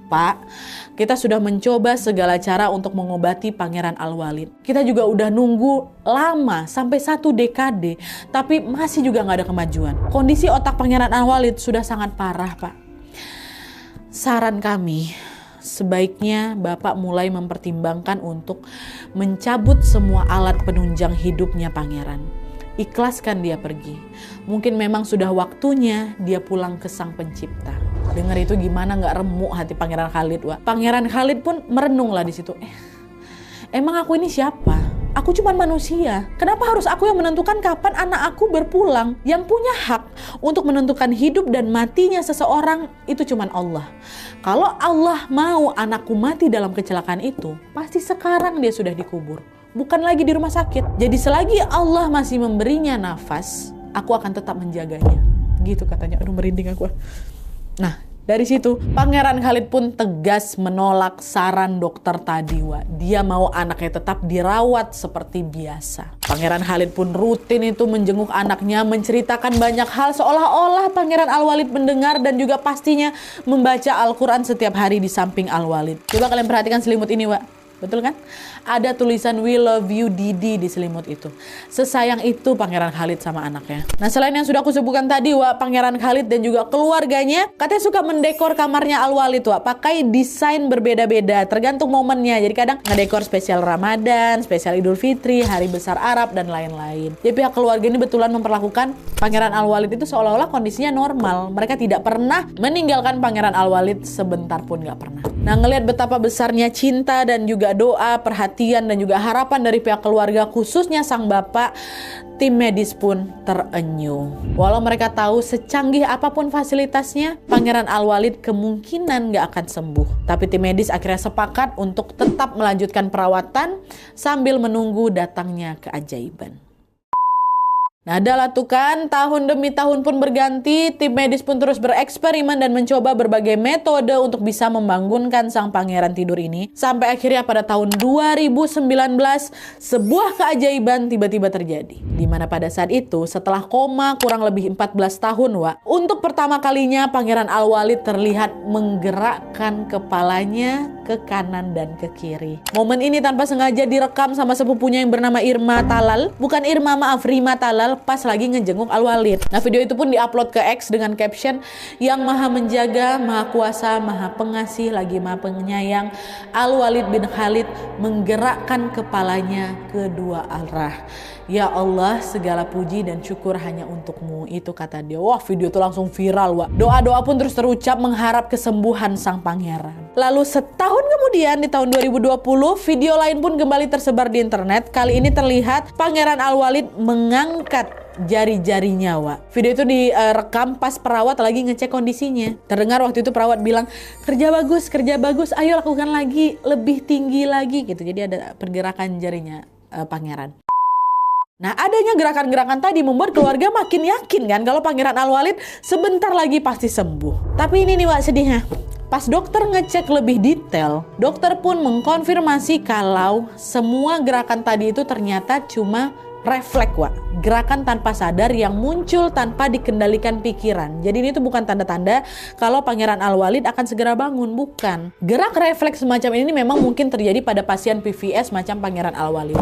Pak, kita sudah mencoba segala cara untuk mengobati Pangeran Al-Walid. Kita juga udah nunggu lama, sampai 1 dekade, tapi masih juga nggak ada kemajuan. Kondisi otak Pangeran Al-Walid sudah sangat parah, Pak. Saran kami, sebaiknya Bapak mulai mempertimbangkan untuk mencabut semua alat penunjang hidupnya Pangeran. Ikhlaskan dia pergi. Mungkin memang sudah waktunya dia pulang ke Sang Pencipta. Dengar itu gimana nggak remuk hati Pangeran Khalid, Wak. Pangeran Khalid pun merenung lah di situ. Emang aku ini siapa? Aku cuma manusia. Kenapa harus aku yang menentukan kapan anak aku berpulang? Yang punya hak untuk menentukan hidup dan matinya seseorang itu cuma Allah. Kalau Allah mau anakku mati dalam kecelakaan itu, pasti sekarang dia sudah dikubur. Bukan lagi di rumah sakit. Jadi selagi Allah masih memberinya nafas, aku akan tetap menjaganya. Gitu katanya. Aduh, merinding aku. Nah, dari situ Pangeran Khalid pun tegas menolak saran dokter tadi, Wak. Dia mau anaknya tetap dirawat seperti biasa. Pangeran Khalid pun rutin itu menjenguk anaknya, menceritakan banyak hal seolah-olah Pangeran Al-Walid mendengar dan juga pastinya membaca Al-Quran setiap hari di samping Al-Walid. Coba kalian perhatikan selimut ini, Wak. Betul kan? Ada tulisan "We love you Didi" di selimut itu. Sesayang itu Pangeran Khalid sama anaknya. Nah, selain yang sudah aku sebutkan tadi, Wak, Pangeran Khalid dan juga keluarganya katanya suka mendekor kamarnya Al-Walid, Wak, pakai desain berbeda-beda tergantung momennya. Jadi kadang ngedekor spesial Ramadan, spesial Idul Fitri, Hari Besar Arab dan lain-lain. Jadi pihak keluarga ini betulan memperlakukan Pangeran Al-Walid itu seolah-olah kondisinya normal. Mereka tidak pernah meninggalkan Pangeran Al-Walid sebentar pun, gak pernah. Nah, ngelihat betapa besarnya cinta dan juga doa, perhatian dan juga harapan dari pihak keluarga, khususnya sang bapak, tim medis pun terenyuh. Walau mereka tahu secanggih apapun fasilitasnya, Pangeran Al-Walid kemungkinan gak akan sembuh. Tapi tim medis akhirnya sepakat untuk tetap melanjutkan perawatan sambil menunggu datangnya keajaiban. Nah, adalah tuh kan, tahun demi tahun pun berganti, tim medis pun terus bereksperimen dan mencoba berbagai metode untuk bisa membangunkan sang pangeran tidur ini. Sampai akhirnya pada tahun 2019, sebuah keajaiban tiba-tiba terjadi. Dimana pada saat itu, setelah koma kurang lebih 14 tahun, Wak, untuk pertama kalinya Pangeran Al-Walid terlihat menggerakkan kepalanya ke kanan dan ke kiri. Momen ini tanpa sengaja direkam sama sepupunya yang bernama Irma Talal. Bukan Irma, maaf, Rima Talal, pas lagi ngejenguk Al-Walid. Nah, video itu pun diupload ke X dengan caption, "Yang maha menjaga, maha kuasa, maha pengasih, lagi maha penyayang, Al-Walid bin Khalid menggerakkan kepalanya ke dua arah. Ya Allah, segala puji dan syukur hanya untukmu." Itu kata dia. Wah, video itu langsung viral, Wak. Doa-doa pun terus terucap mengharap kesembuhan sang pangeran. Lalu setahun kemudian di tahun 2020, video lain pun kembali tersebar di internet. Kali ini terlihat Pangeran Al-Walid mengangkat jari-jarinya, Wak. Video itu direkam pas perawat lagi ngecek kondisinya. Terdengar waktu itu perawat bilang, kerja bagus, ayo lakukan lagi, lebih tinggi lagi gitu. Jadi ada pergerakan jarinya pangeran. Nah, adanya gerakan-gerakan tadi membuat keluarga makin yakin kan kalau Pangeran Al-Walid sebentar lagi pasti sembuh. Tapi ini nih, Wak, sedihnya. Pas dokter ngecek lebih detail, dokter pun mengkonfirmasi kalau semua gerakan tadi itu ternyata cuma refleks, Wak. Gerakan tanpa sadar yang muncul tanpa dikendalikan pikiran. Jadi ini tuh bukan tanda-tanda kalau Pangeran Al-Walid akan segera bangun, bukan. Gerak refleks semacam ini memang mungkin terjadi pada pasien PVS macam Pangeran Al-Walid.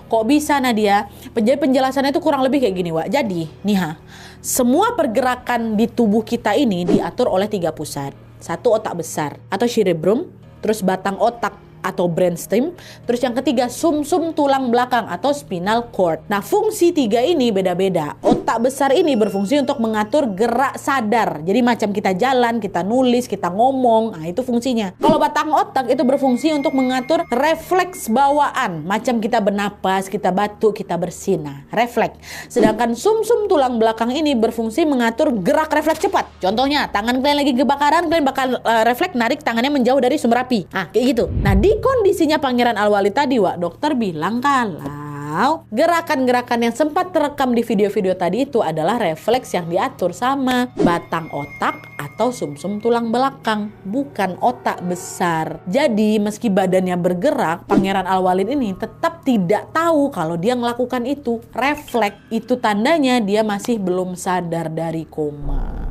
Kok bisa, Nadia? Penjelasannya itu kurang lebih kayak gini, Wak. Jadi, nih semua pergerakan di tubuh kita ini diatur oleh 3 pusat. 1 otak besar atau cerebrum, terus batang otak atau brainstem, terus yang ketiga sumsum tulang belakang atau spinal cord. Nah, fungsi 3 ini beda-beda. Otak besar ini berfungsi untuk mengatur gerak sadar. Jadi macam kita jalan, kita nulis, kita ngomong, nah itu fungsinya. Kalau batang otak itu berfungsi untuk mengatur refleks bawaan. Macam kita bernapas, kita batuk, kita bersin, refleks. Sedangkan sumsum tulang belakang ini berfungsi mengatur gerak refleks cepat. Contohnya, tangan kalian lagi kebakaran, kalian bakal refleks narik tangannya menjauh dari sumber api. Nah, kayak gitu. Nah, di kondisinya Pangeran Al-Walid tadi, Wak, dokter bilang kalau gerakan-gerakan yang sempat terekam di video-video tadi itu adalah refleks yang diatur sama batang otak atau sumsum tulang belakang, bukan otak besar. Jadi meski badannya bergerak, Pangeran Al-Walid ini tetap tidak tahu kalau dia melakukan itu. Refleks itu tandanya dia masih belum sadar dari koma.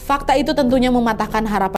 Fakta itu tentunya mematahkan harapan